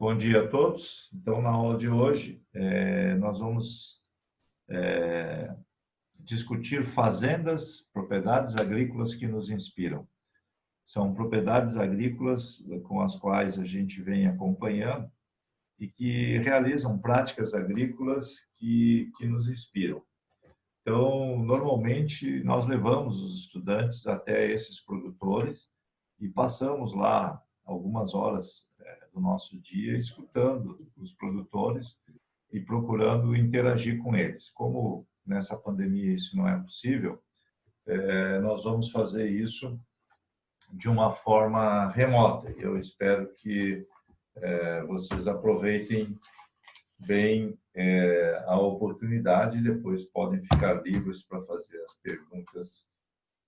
Bom dia a todos. Então, na aula de hoje, nós vamos discutir fazendas, propriedades agrícolas que nos inspiram. São propriedades agrícolas com as quais a gente vem acompanhando e que realizam práticas agrícolas que nos inspiram. Então, normalmente, nós levamos os estudantes até esses produtores e passamos lá algumas horas do nosso dia escutando os produtores e procurando interagir com eles. Como nessa pandemia isso não é possível, nós vamos fazer isso de uma forma remota. Eu espero que vocês aproveitem bem a oportunidade e depois podem ficar livres para fazer as perguntas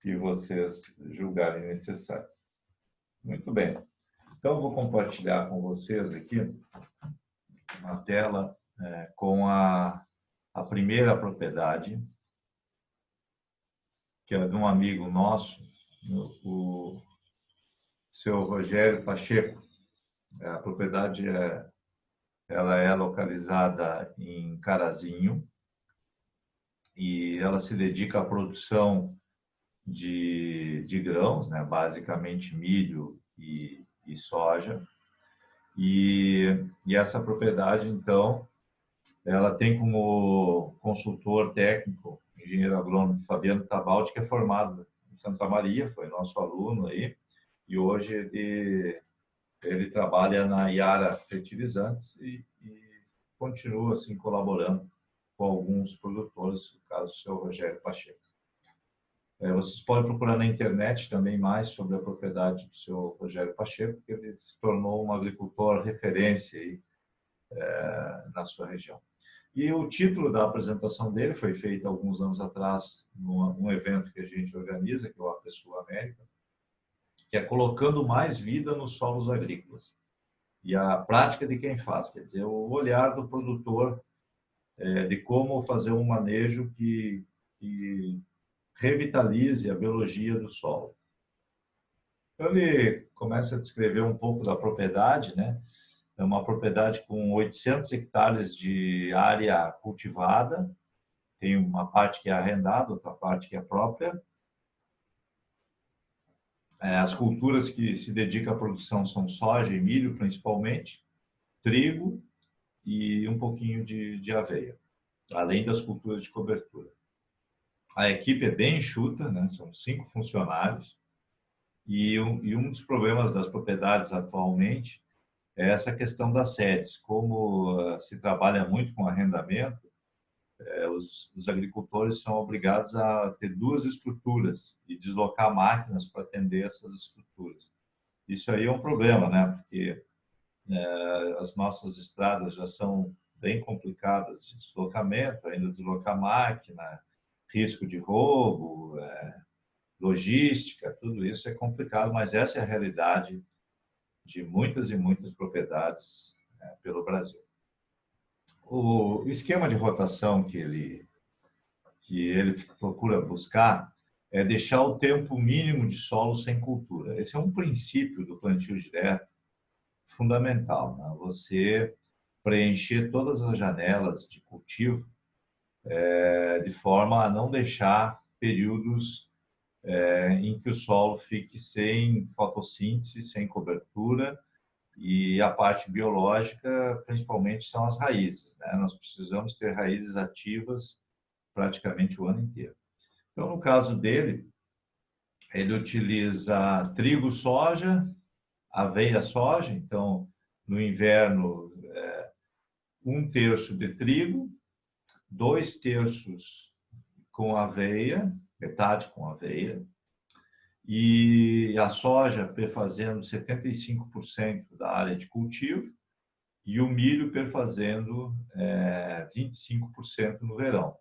que vocês julgarem necessárias. Muito bem. Então, eu vou compartilhar com vocês aqui uma tela com a primeira propriedade, que é de um amigo nosso, o seu Rogério Pacheco. A propriedade ela é localizada em Carazinho e ela se dedica à produção de grãos, né? Basicamente milho e soja. E essa propriedade, então, ela tem como consultor técnico, engenheiro agrônomo Fabiano Tabaldi, que é formado em Santa Maria, foi nosso aluno aí, e hoje ele trabalha na Iara Fertilizantes e continua assim colaborando com alguns produtores, no caso o seu Rogério Pacheco. Vocês podem procurar na internet também mais sobre a propriedade do seu Rogério Pacheco, porque ele se tornou um agricultor referência aí, na sua região. E o título da apresentação dele foi feito alguns anos atrás num evento que a gente organiza, que é o APSU América, que é colocando mais vida nos solos agrícolas. E a prática de quem faz, quer dizer, o olhar do produtor de como fazer um manejo que revitalize a biologia do solo. Então, ele começa a descrever um pouco da propriedade, né? É uma propriedade com 800 hectares de área cultivada, tem uma parte que é arrendada, outra parte que é própria. As culturas que se dedicam à produção são soja e milho, principalmente, trigo e um pouquinho de aveia, além das culturas de cobertura. A equipe é bem enxuta, né? São 5 funcionários, e um dos problemas das propriedades atualmente é essa questão das sedes. Como se trabalha muito com arrendamento, os agricultores são obrigados a ter 2 estruturas e deslocar máquinas para atender essas estruturas. Isso aí é um problema, né? Porque as nossas estradas já são bem complicadas de deslocamento, ainda deslocar máquina, risco de roubo, logística, tudo isso é complicado, mas essa é a realidade de muitas e muitas propriedades pelo Brasil. O esquema de rotação que ele procura buscar é deixar o tempo mínimo de solo sem cultura. Esse é um princípio do plantio direto fundamental, né? Você preencher todas as janelas de cultivo de forma a não deixar períodos em que o solo fique sem fotossíntese, sem cobertura, e a parte biológica, principalmente, são as raízes, né? Nós precisamos ter raízes ativas praticamente o ano inteiro. Então, no caso dele, ele utiliza trigo, soja, aveia, soja. Então, no inverno, 1/3 de trigo, 2/3 com aveia, metade com aveia, e a soja perfazendo 75% da área de cultivo e o milho perfazendo 25% no verão.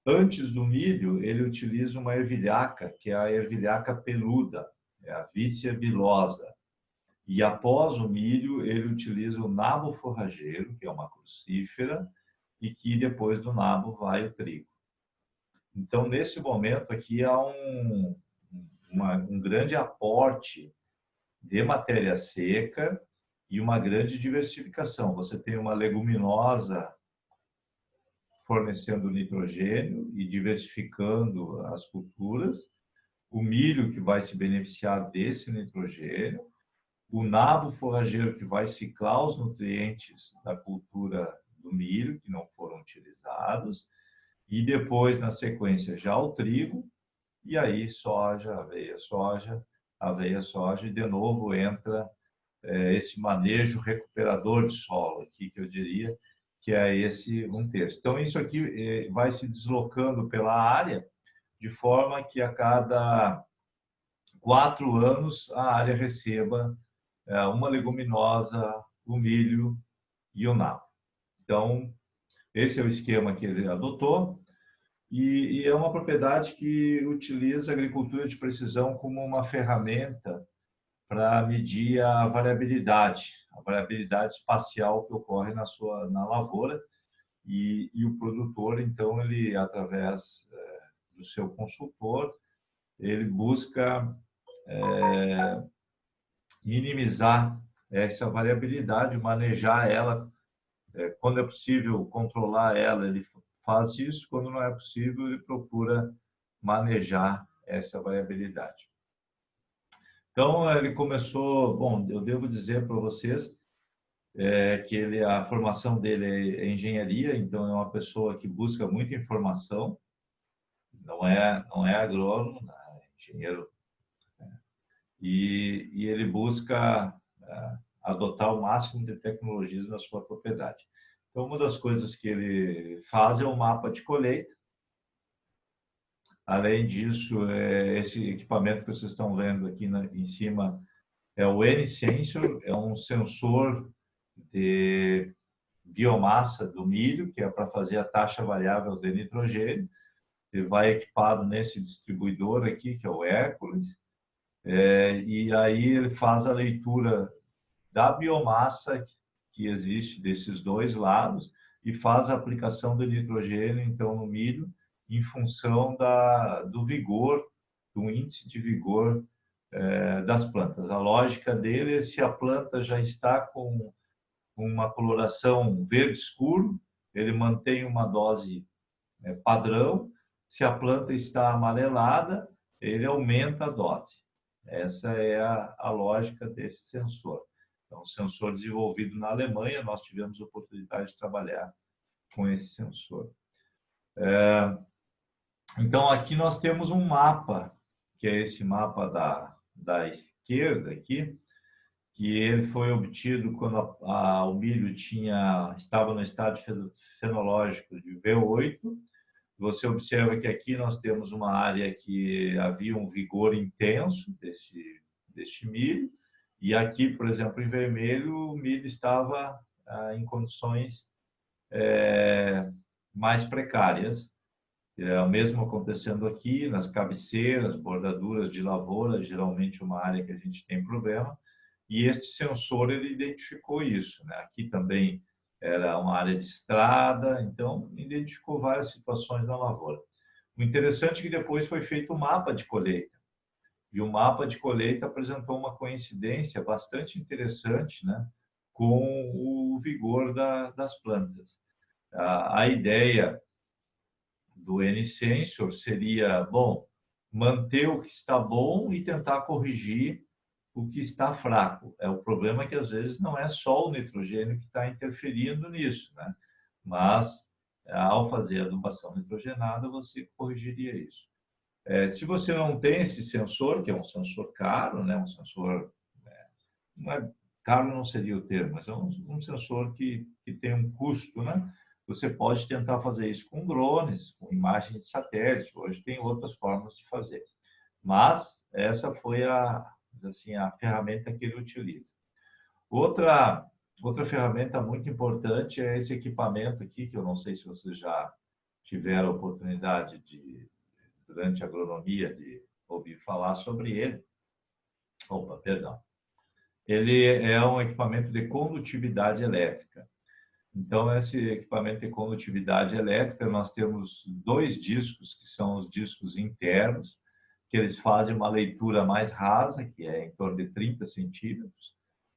Antes do milho, ele utiliza uma ervilhaca, que é a ervilhaca peluda, é a Vícia vilosa. E após o milho, ele utiliza o nabo forrageiro, que é uma crucífera, e que depois do nabo vai o trigo. Então, nesse momento aqui, há um grande aporte de matéria seca e uma grande diversificação. Você tem uma leguminosa fornecendo nitrogênio e diversificando as culturas, o milho que vai se beneficiar desse nitrogênio, o nabo forrageiro que vai ciclar os nutrientes da cultura do milho que não foram utilizados, e depois, na sequência, já o trigo, e aí soja, aveia, soja, e de novo entra esse manejo recuperador de solo aqui, que eu diria que é esse 1/3. Então, isso aqui vai se deslocando pela área, de forma que a cada 4 anos a área receba uma leguminosa, o milho e o nabo. Então, esse é o esquema que ele adotou e é uma propriedade que utiliza a agricultura de precisão como uma ferramenta para medir a variabilidade espacial que ocorre na lavoura e o produtor, então, ele através do seu consultor, ele busca minimizar essa variabilidade, manejar ela. Quando é possível controlar ela, ele faz isso. Quando não é possível, ele procura manejar essa variabilidade. Então, ele começou... Bom, eu devo dizer para vocês que a formação dele é engenharia, então é uma pessoa que busca muita informação, não é agrônomo, é engenheiro, e ele busca adotar o máximo de tecnologias na sua propriedade. Então, uma das coisas que ele faz é um mapa de colheita. Além disso, esse equipamento que vocês estão vendo aqui em cima é o N-Sensor, é um sensor de biomassa do milho, que é para fazer a taxa variável de nitrogênio. Ele vai equipado nesse distribuidor aqui, que é o Hércules, e aí ele faz a leitura da biomassa que existe desses dois lados e faz a aplicação do nitrogênio, então, no milho, em função do vigor, do índice de vigor das plantas. A lógica dele é se a planta já está com uma coloração verde escuro, ele mantém uma dose padrão. Se a planta está amarelada, ele aumenta a dose. Essa é a lógica desse sensor. Então, um sensor desenvolvido na Alemanha, nós tivemos a oportunidade de trabalhar com esse sensor. Então, aqui nós temos um mapa, que é esse mapa da esquerda aqui, que ele foi obtido quando o milho estava no estágio fenológico de V8. Você observa que aqui nós temos uma área que havia um vigor intenso deste milho, e aqui, por exemplo, em vermelho, o milho estava em condições mais precárias. É o mesmo acontecendo aqui nas cabeceiras, bordaduras de lavoura, geralmente uma área que a gente tem problema, e este sensor ele identificou isso, né? Aqui também era uma área de estrada, então identificou várias situações na lavoura. O interessante é que depois foi feito um mapa de colheita, e o mapa de colheita apresentou uma coincidência bastante interessante, né, com o vigor das plantas. A ideia do N-Sensor seria, bom, manter o que está bom e tentar corrigir o que está fraco. O problema é que, às vezes, não é só o nitrogênio que está interferindo nisso, né? Mas, ao fazer a adubação nitrogenada, você corrigiria isso. Se você não tem esse sensor, que é um sensor caro, né? Um sensor... caro não seria o termo, mas é um sensor que tem um custo, né? Você pode tentar fazer isso com drones, com imagens de satélite. Hoje tem outras formas de fazer. Mas essa foi a ferramenta que ele utiliza. Outra ferramenta muito importante é esse equipamento aqui, que eu não sei se vocês já tiveram a oportunidade durante a agronomia, de ouvir falar sobre ele. Opa, perdão. Ele é um equipamento de condutividade elétrica. Então, esse equipamento de condutividade elétrica, nós temos 2 discos, que são os discos internos, que eles fazem uma leitura mais rasa, que é em torno de 30 centímetros,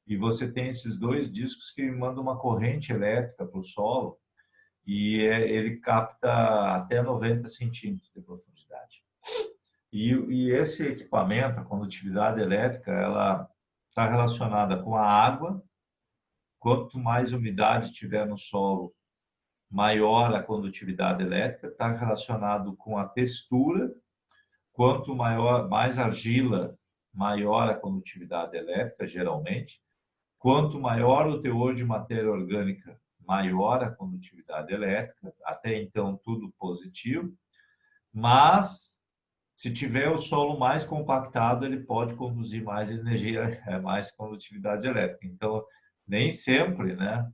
e você tem esses dois discos que mandam uma corrente elétrica para o solo e ele capta até 90 centímetros de profundidade. E esse equipamento, a condutividade elétrica, ela está relacionada com a água. Quanto mais umidade tiver no solo, maior a condutividade elétrica. Está relacionado com a textura. Quanto mais argila, maior a condutividade elétrica, geralmente. Quanto maior o teor de matéria orgânica, maior a condutividade elétrica. Até então, tudo positivo. Mas, se tiver o solo mais compactado, ele pode conduzir mais energia, mais condutividade elétrica. Então, nem sempre, né,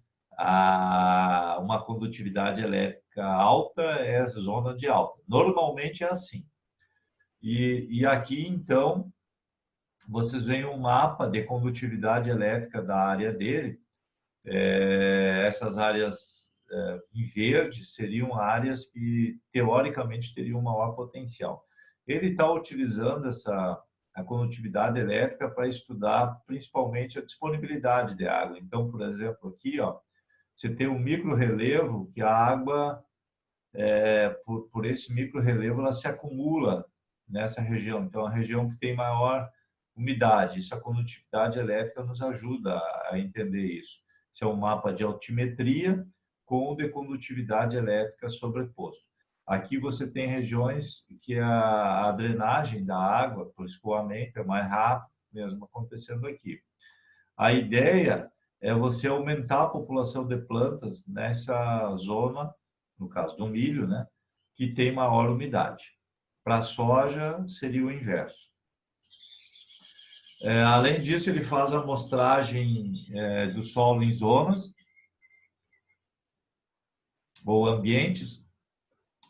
uma condutividade elétrica alta é zona de alta. Normalmente é assim. E aqui, então, vocês veem um mapa de condutividade elétrica da área dele. Essas áreas em verde seriam áreas que, teoricamente, teriam maior potencial. Ele está utilizando a condutividade elétrica para estudar, principalmente, a disponibilidade de água. Então, por exemplo, aqui, ó, você tem um micro-relevo que a água, por esse micro-relevo, ela se acumula nessa região. Então, a região que tem maior umidade. Isso, a condutividade elétrica nos ajuda a entender isso. Esse é um mapa de altimetria com o de condutividade elétrica sobreposto. Aqui você tem regiões que a drenagem da água, por escoamento, é mais rápido, mesmo acontecendo aqui. A ideia é você aumentar a população de plantas nessa zona, no caso do milho, né, que tem maior umidade. Para a soja, seria o inverso. Além disso, ele faz a amostragem do solo em zonas ou ambientes.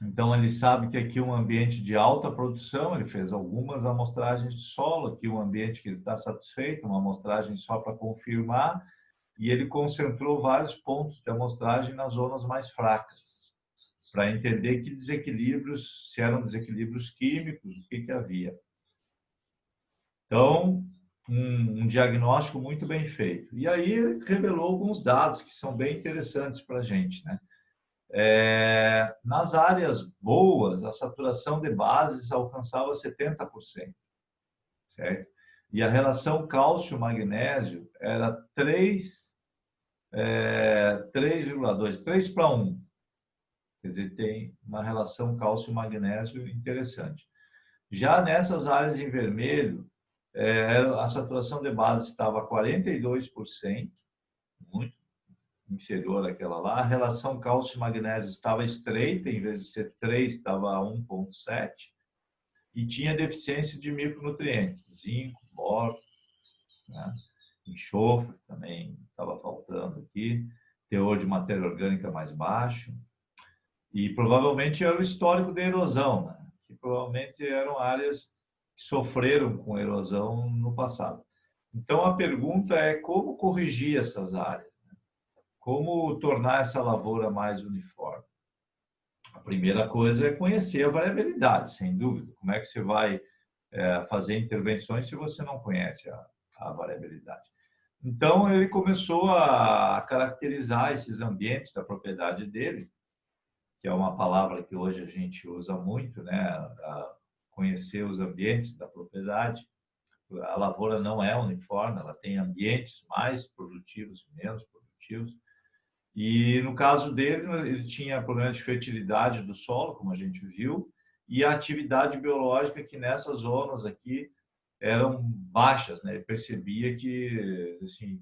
Então, ele sabe que aqui é um ambiente de alta produção, ele fez algumas amostragens de solo, aqui um ambiente que ele está satisfeito, uma amostragem só para confirmar, e ele concentrou vários pontos de amostragem nas zonas mais fracas, para entender que desequilíbrios, se eram desequilíbrios químicos, o que havia. Então, um diagnóstico muito bem feito. E aí ele revelou alguns dados que são bem interessantes para a gente, né? Nas áreas boas, a saturação de bases alcançava 70%, certo? E a relação cálcio-magnésio era 3,2, 3 para 1. Quer dizer, tem uma relação cálcio-magnésio interessante. Já nessas áreas em vermelho, a saturação de base estava 42%, muito inferior àquela lá. A relação cálcio-magnésio estava estreita, em vez de ser 3, estava 1,7. E tinha deficiência de micronutrientes, zinco, boro, né? Enxofre também estava faltando aqui, teor de matéria orgânica mais baixo. E provavelmente era o histórico de erosão, né? Que provavelmente eram áreas que sofreram com erosão no passado. Então, a pergunta é como corrigir essas áreas? Como tornar essa lavoura mais uniforme? A primeira coisa é conhecer a variabilidade, sem dúvida. Como é que você vai fazer intervenções se você não conhece a variabilidade? Então, ele começou a caracterizar esses ambientes da propriedade dele, que é uma palavra que hoje a gente usa muito, né? Conhecer os ambientes da propriedade. A lavoura não é uniforme, ela tem ambientes mais produtivos e menos produtivos. E no caso dele, ele tinha problema de fertilidade do solo, como a gente viu, e a atividade biológica que nessas zonas aqui eram baixas, né? Ele percebia que, assim,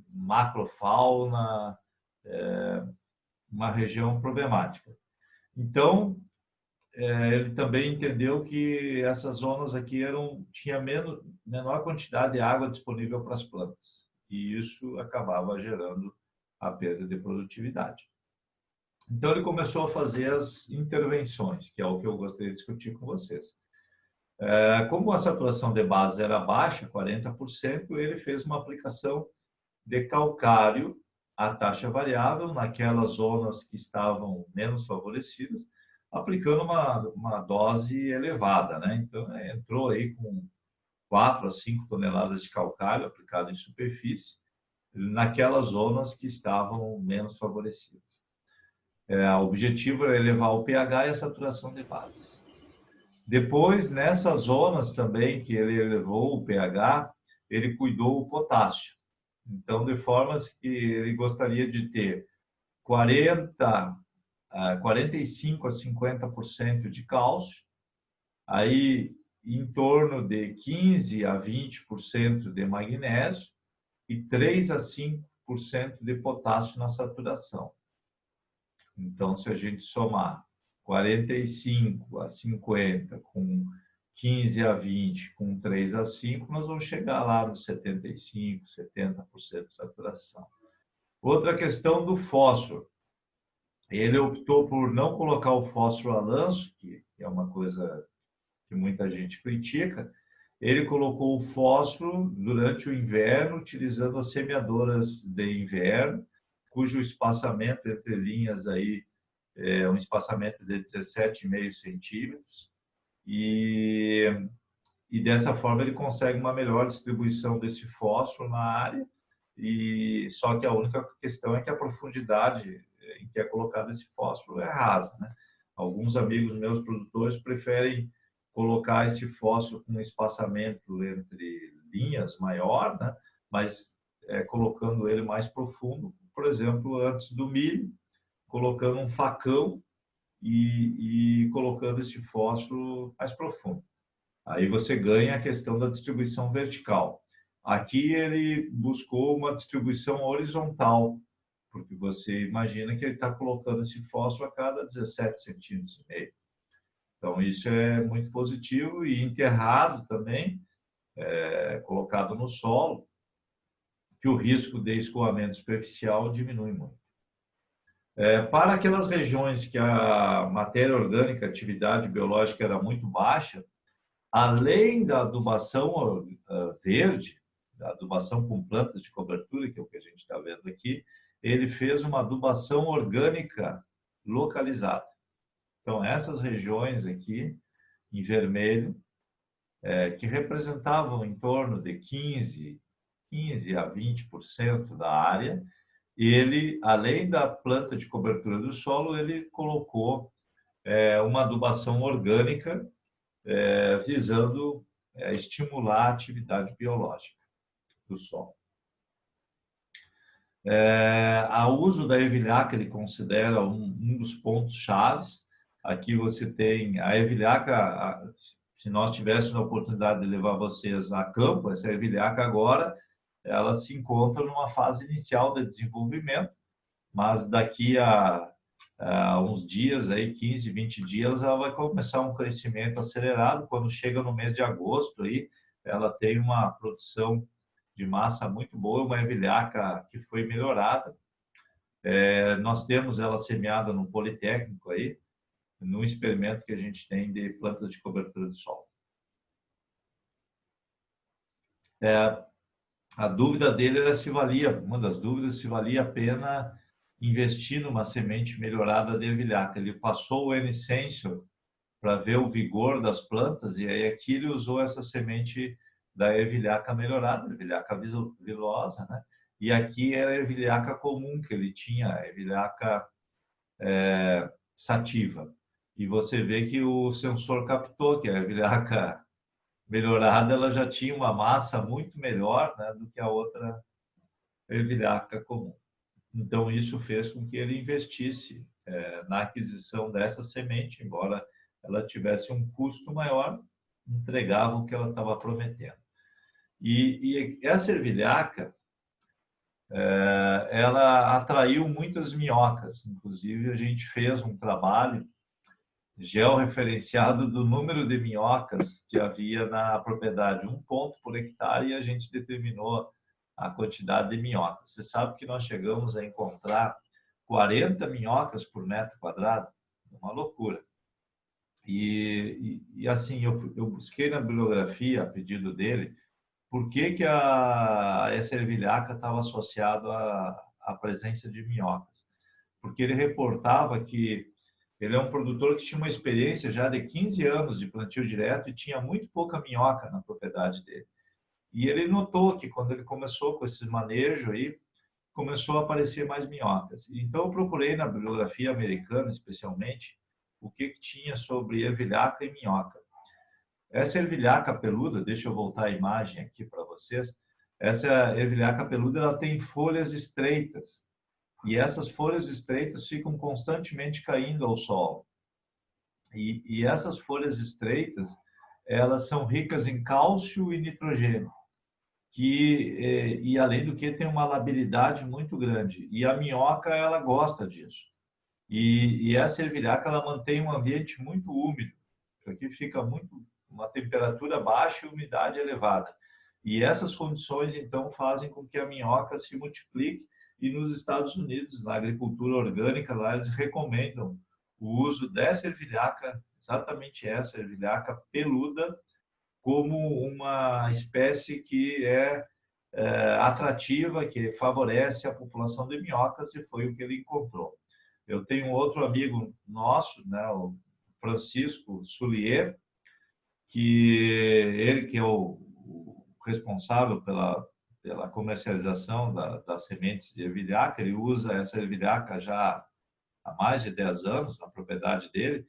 macrofauna, uma região problemática. Então, ele também entendeu que essas zonas aqui tinha menor quantidade de água disponível para as plantas, e isso acabava gerando a perda de produtividade. Então, ele começou a fazer as intervenções, que é o que eu gostaria de discutir com vocês. Como a saturação de base era baixa, 40%, ele fez uma aplicação de calcário a taxa variável naquelas zonas que estavam menos favorecidas, aplicando uma dose elevada, né? Então, entrou aí com 4 a 5 toneladas de calcário aplicado em superfície, naquelas zonas que estavam menos favorecidas. O objetivo era elevar o pH e a saturação de bases. Depois, nessas zonas também que ele elevou o pH, ele cuidou o potássio. Então, de forma que ele gostaria de ter 45 a 50% de cálcio, aí em torno de 15 a 20% de magnésio e 3 a 5% de potássio na saturação. Então, se a gente somar 45 a 50 com 15 a 20 com 3 a 5, nós vamos chegar lá nos 75, 70% de saturação. Outra questão do fósforo. Ele optou por não colocar o fósforo a lanço, que é uma coisa que muita gente critica. Ele colocou o fósforo durante o inverno, utilizando as semeadoras de inverno, cujo espaçamento entre linhas aí é um espaçamento de 17,5 centímetros. E dessa forma ele consegue uma melhor distribuição desse fósforo na área. E só que a única questão é que a profundidade em que é colocado esse fósforo é rasa, né? Alguns amigos meus produtores preferem colocar esse fósforo com um espaçamento entre linhas maior, né? Mas colocando ele mais profundo, por exemplo, antes do milho, colocando um facão e colocando esse fósforo mais profundo. Aí você ganha a questão da distribuição vertical. Aqui ele buscou uma distribuição horizontal, porque você imagina que ele está colocando esse fósforo a cada 17 centímetros e meio. Então, isso é muito positivo e enterrado também, colocado no solo, que o risco de escoamento superficial diminui muito. Para aquelas regiões que a matéria orgânica, a atividade biológica era muito baixa, além da adubação verde, da adubação com plantas de cobertura, que é o que a gente está vendo aqui, ele fez uma adubação orgânica localizada. Então, essas regiões aqui, em vermelho, que representavam em torno de 15 a 20% da área, ele, além da planta de cobertura do solo, ele colocou uma adubação orgânica visando estimular a atividade biológica do solo. O uso da ervilhaca ele considera um dos pontos chaves. Aqui você tem a ervilhaca, se nós tivéssemos a oportunidade de levar vocês a campo, essa ervilhaca agora, ela se encontra numa fase inicial de desenvolvimento, mas daqui a uns dias, aí 15, 20 dias, ela vai começar um crescimento acelerado. Quando chega no mês de agosto, aí, ela tem uma produção de massa muito boa, uma ervilhaca que foi melhorada. Nós temos ela semeada no Politécnico, aí, no experimento que a gente tem de plantas de cobertura de solo. A dúvida dele era se valia, uma das dúvidas, se valia a pena investir numa semente melhorada de ervilhaca. Ele passou o N-Sensor para ver o vigor das plantas e aí aqui ele usou essa semente da ervilhaca melhorada, ervilhaca vilosa, né? E aqui era a ervilhaca comum que ele tinha, a ervilhaca sativa. E você vê que o sensor captou que a ervilhaca melhorada ela já tinha uma massa muito melhor, né, do que a outra ervilhaca comum. Então, isso fez com que ele investisse na aquisição dessa semente, embora ela tivesse um custo maior, entregava o que ela estava prometendo. E essa ervilhaca, ela atraiu muitas minhocas. Inclusive, a gente fez um trabalho georreferenciado do número de minhocas que havia na propriedade, 1 ponto por hectare, e a gente determinou a quantidade de minhocas. Você sabe que nós chegamos a encontrar 40 minhocas por metro quadrado? Uma loucura. E assim, eu busquei na bibliografia, a pedido dele, por que essa ervilhaca estava associada à presença de minhocas. Porque ele reportava que Ele é um produtor que tinha uma experiência já de 15 anos de plantio direto e tinha muito pouca minhoca na propriedade dele. E ele notou que quando ele começou com esse manejo aí, começou a aparecer mais minhocas. Então eu procurei na bibliografia americana, especialmente, o que tinha sobre ervilhaca e minhoca. Essa ervilhaca peluda, deixa eu voltar a imagem aqui para vocês. Essa ervilhaca peluda, ela tem folhas estreitas. E essas folhas estreitas ficam constantemente caindo ao solo. E essas folhas estreitas, elas são ricas em cálcio e nitrogênio, e além do que tem uma labilidade muito grande. E a minhoca, ela gosta disso. E essa ervilhaca, ela mantém um ambiente muito úmido. Isso aqui fica uma temperatura baixa e umidade elevada. E essas condições, então, fazem com que a minhoca se multiplique. E nos Estados Unidos, na agricultura orgânica, lá eles recomendam o uso dessa ervilhaca, exatamente essa ervilhaca peluda, como uma espécie que é atrativa, que favorece a população de minhocas, e foi o que ele encontrou. Eu tenho outro amigo nosso, né, o Francisco Soulier, que é o responsável pela comercialização das sementes de ervilhaca. Ele usa essa ervilhaca já há mais de 10 anos na propriedade dele,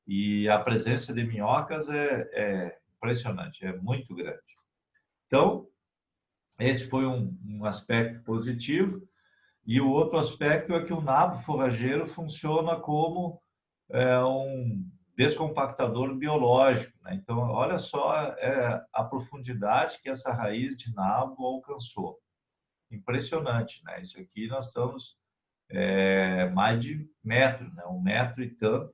e a presença de minhocas é impressionante, é muito grande. Então, esse foi um aspecto positivo. E o outro aspecto é que o nabo forrageiro funciona como um descompactador biológico, né? Então, olha só a profundidade que essa raiz de nabo alcançou. Impressionante, né? Isso aqui nós estamos mais de metro, né? 1 metro e tanto.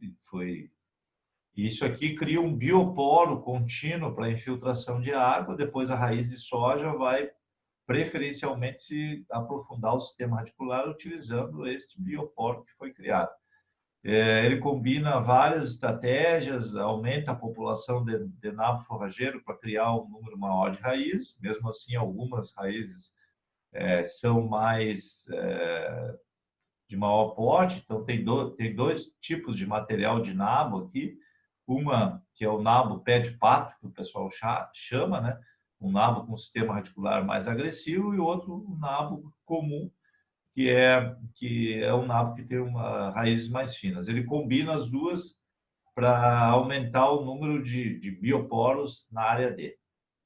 Isso aqui cria um bioporo contínuo para infiltração de água. Depois a raiz de soja vai preferencialmente se aprofundar o sistema radicular utilizando este bioporo que foi criado. Ele combina várias estratégias, aumenta a população de nabo forrageiro para criar um número maior de raízes. Mesmo assim, algumas raízes são mais de maior porte. Então, tem dois tipos de material de nabo aqui. Uma que é o nabo pé de pato, que o pessoal chama, né? Um nabo com sistema radicular mais agressivo, e outro um nabo comum, que é um nabo que tem raízes mais finas. Ele combina as duas para aumentar o número de bioporos na área dele.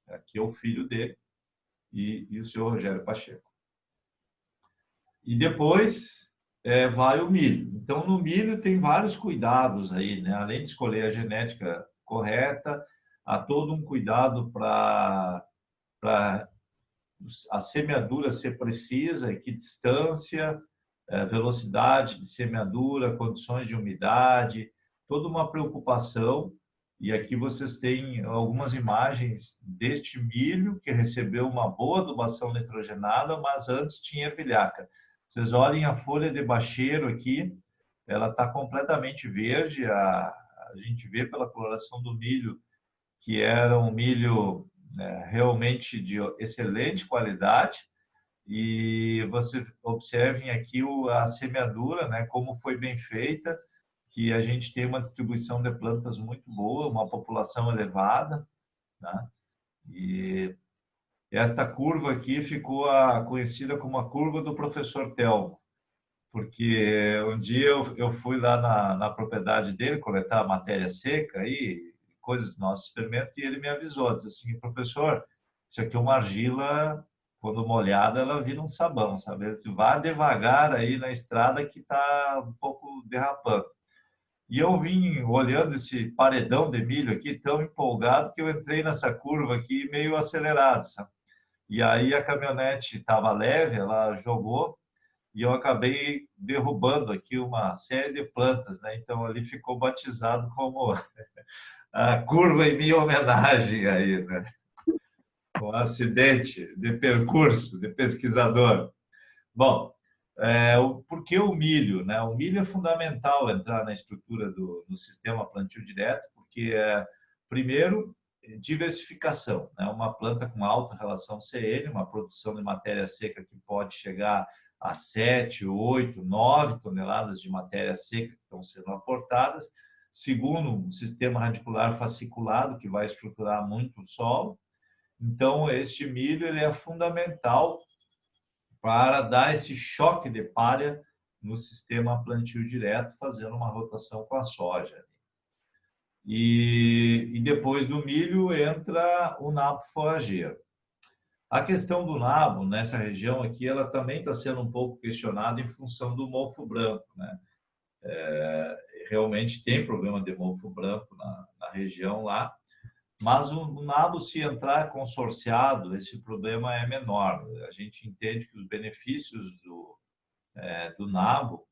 Aqui é o filho dele e o senhor Rogério Pacheco. E depois vai o milho. Então, no milho tem vários cuidados aí, né? Além de escolher a genética correta, há todo um cuidado para a semeadura ser precisa, equidistância, velocidade de semeadura, condições de umidade, toda uma preocupação. E aqui vocês têm algumas imagens deste milho que recebeu uma boa adubação nitrogenada, mas antes tinha ervilhaca. Vocês olhem a folha de bacheiro aqui, ela está completamente verde. A gente vê pela coloração do milho que era um milho realmente de excelente qualidade. E você observem aqui a semeadura, né, como foi bem feita, que a gente tem uma distribuição de plantas muito boa, uma população elevada, né? E esta curva aqui ficou conhecida como a curva do professor Telmo, porque um dia eu fui lá na propriedade dele coletar a matéria seca aí, coisas do nosso experimento, e ele me avisou, disse assim: professor, isso aqui é uma argila, quando molhada ela vira um sabão, sabe? Ele disse: vá devagar aí na estrada que está um pouco derrapando. E eu vim olhando esse paredão de milho aqui tão empolgado que eu entrei nessa curva aqui meio acelerado, sabe? E aí a caminhonete estava leve, ela jogou, e eu acabei derrubando aqui uma série de plantas, né? Então ali ficou batizado como a curva em minha homenagem aí, né? Um acidente de percurso de pesquisador. Bom, por que o milho, né? O milho é fundamental entrar na estrutura do sistema plantio direto, porque primeiro, diversificação, né? Uma planta com alta relação CN, uma produção de matéria seca que pode chegar a 7, 8, 9 toneladas de matéria seca que estão sendo aportadas, segundo um sistema radicular fasciculado que vai estruturar muito o solo. Então, este milho ele é fundamental para dar esse choque de palha no sistema plantio direto, fazendo uma rotação com a soja. E depois do milho entra o nabo forrageiro. A questão do nabo nessa região aqui, ela também está sendo um pouco questionada em função do mofo branco, né? Realmente tem problema de mofo branco na região lá, mas o nabo, se entrar consorciado, esse problema é menor. A gente entende que os benefícios do nabo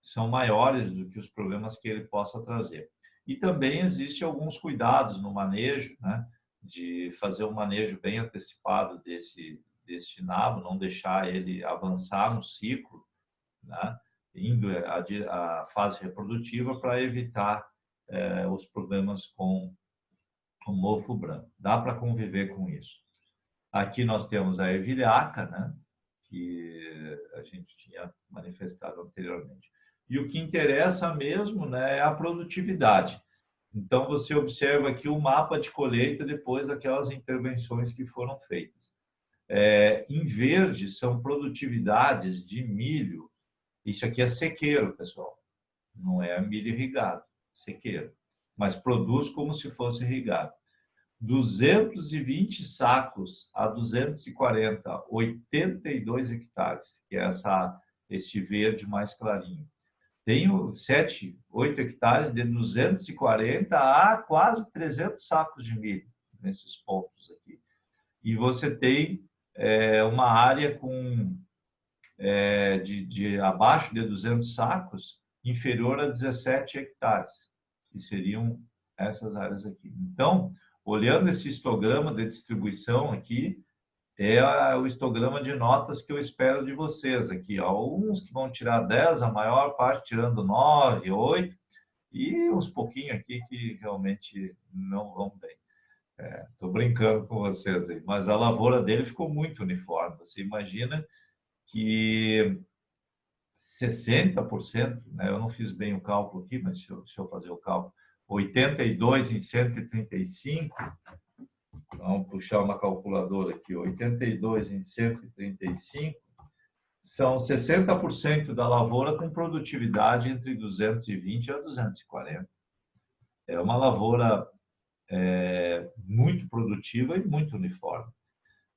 são maiores do que os problemas que ele possa trazer. E também existe alguns cuidados no manejo, né? De fazer um manejo bem antecipado desse nabo, não deixar ele avançar no ciclo, né? Indo a fase reprodutiva para evitar os problemas com o mofo branco. Dá para conviver com isso. Aqui nós temos a ervilhaca, né? Que a gente tinha manifestado anteriormente. E o que interessa mesmo, né, é a produtividade. Então, você observa aqui o mapa de colheita depois daquelas intervenções que foram feitas. Em verde são produtividades de milho. Isso aqui é sequeiro, pessoal. Não é milho irrigado, sequeiro. Mas produz como se fosse irrigado. 220 sacos a 240, 82 hectares, que é esse verde mais clarinho. Tenho 7, 8 hectares de 240 a quase 300 sacos de milho nesses pontos aqui. E você tem uma área com de abaixo de 200 sacos inferior a 17 hectares, que seriam essas áreas aqui. Então, olhando esse histograma de distribuição aqui, é o histograma de notas que eu espero de vocês aqui. Alguns que vão tirar 10, a maior parte tirando 9, 8, e uns pouquinhos aqui que realmente não vão bem. Estou brincando com vocês aí, mas a lavoura dele ficou muito uniforme. Você imagina que 60%, né, eu não fiz bem o cálculo aqui, mas deixa eu fazer o cálculo, 82 em 135, vamos puxar uma calculadora aqui, 82 em 135, são 60% da lavoura com produtividade entre 220 a 240. É uma lavoura muito produtiva e muito uniforme.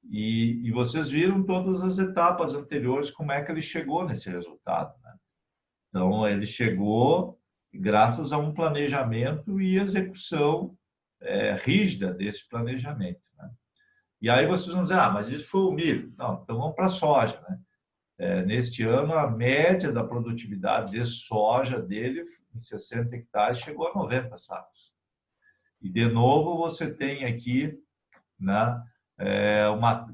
E vocês viram todas as etapas anteriores, como é que ele chegou nesse resultado, né? Então, ele chegou graças a um planejamento e execução rígida desse planejamento, né? E aí vocês vão dizer, mas isso foi o milho. Não, então vamos para a soja, né? Neste ano, a média da produtividade de soja dele, em 60 hectares, chegou a 90 sacos. E, de novo, você tem aqui, né,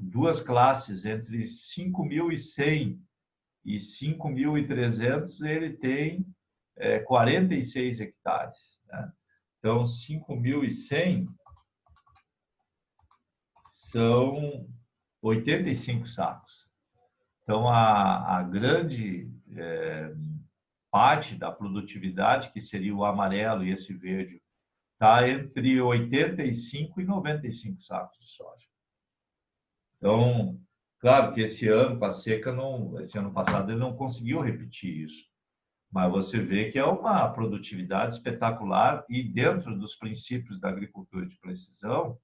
duas classes, entre 5.100 e 5.300, ele tem 46 hectares, né? Então, 5.100 são 85 sacos. Então, a grande parte da produtividade, que seria o amarelo e esse verde, está entre 85 e 95 sacos de soja. Então, claro que esse ano, com a seca, esse ano passado, ele não conseguiu repetir isso. Mas você vê que é uma produtividade espetacular e dentro dos princípios da agricultura de precisão,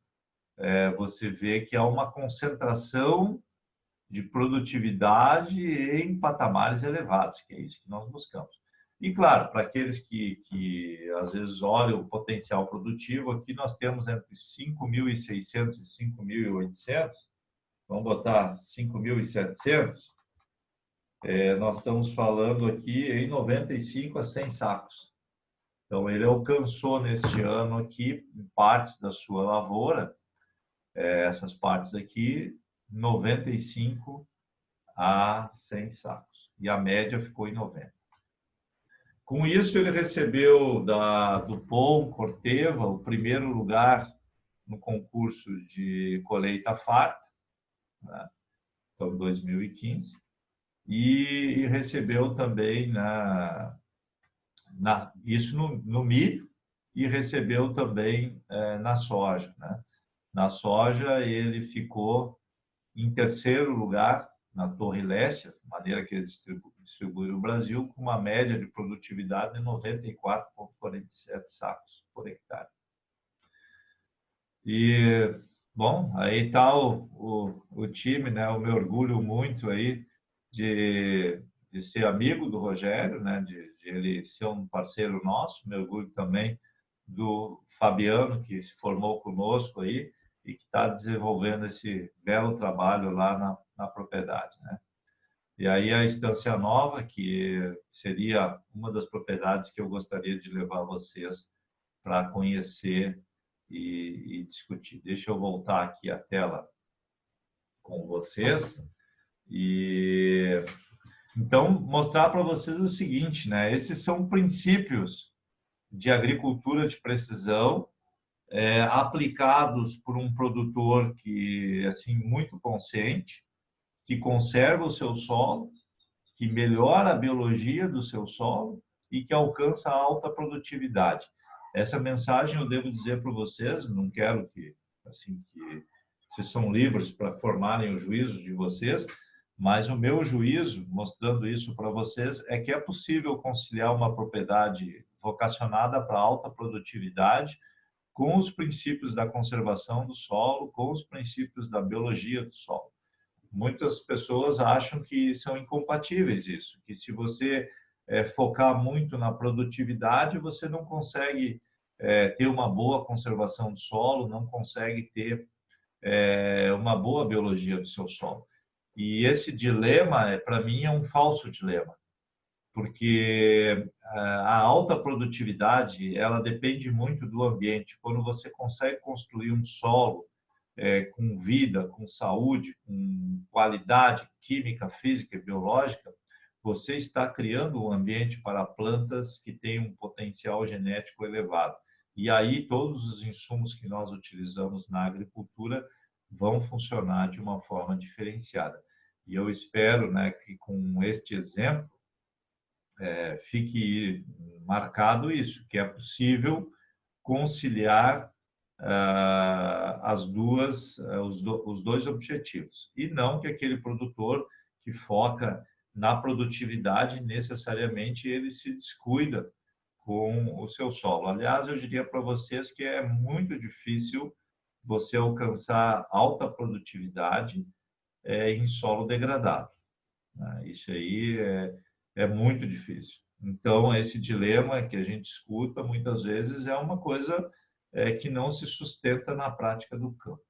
você vê que há uma concentração de produtividade em patamares elevados, que é isso que nós buscamos. E, claro, para aqueles que às vezes olham o potencial produtivo, aqui nós temos entre 5.600 e 5.800, vamos botar 5.700, nós estamos falando aqui em 95 a 100 sacos. Então, ele alcançou neste ano aqui, em partes da sua lavoura, essas partes aqui, 95 a 100 sacos. E a média ficou em 90. Com isso, ele recebeu do POM Corteva o primeiro lugar no concurso de colheita farta, né? Então, 2015. e recebeu também isso no milho, e recebeu também na soja, né? Na soja, ele ficou em terceiro lugar na Torre Leste, maneira que eles distribuem no Brasil, com uma média de produtividade de 94,47 sacos por hectare. E, bom, aí está o time, né? Eu me orgulho muito aí de ser amigo do Rogério, né? De ele ser um parceiro nosso. Me orgulho também do Fabiano, que se formou conosco aí e que está desenvolvendo esse belo trabalho lá na propriedade, né? E aí a Estância Nova, que seria uma das propriedades que eu gostaria de levar vocês para conhecer e discutir. Deixa eu voltar aqui a tela com vocês e então mostrar para vocês o seguinte, né? Esses são princípios de agricultura de precisão aplicados por um produtor que assim muito consciente, que conserva o seu solo, que melhora a biologia do seu solo e que alcança alta produtividade. Essa mensagem eu devo dizer para vocês, não quero que vocês são livres para formarem o juízo de vocês, mas o meu juízo, mostrando isso para vocês, é que é possível conciliar uma propriedade vocacionada para alta produtividade com os princípios da conservação do solo, com os princípios da biologia do solo. Muitas pessoas acham que são incompatíveis isso, que se você focar muito na produtividade, você não consegue ter uma boa conservação do solo, não consegue ter uma boa biologia do seu solo. E esse dilema, para mim, é um falso dilema, porque a alta produtividade ela depende muito do ambiente. Quando você consegue construir um solo com vida, com saúde, com qualidade química, física e biológica, você está criando um ambiente para plantas que têm um potencial genético elevado. E aí todos os insumos que nós utilizamos na agricultura vão funcionar de uma forma diferenciada. E eu espero, né, que com este exemplo fique marcado isso, que é possível conciliar os dois objetivos. E não que aquele produtor que foca na produtividade, necessariamente ele se descuida com o seu solo. Aliás, eu diria para vocês que é muito difícil você alcançar alta produtividade em solo degradado. Isso aí é muito difícil. Então, esse dilema que a gente escuta muitas vezes é uma coisa que não se sustenta na prática do campo.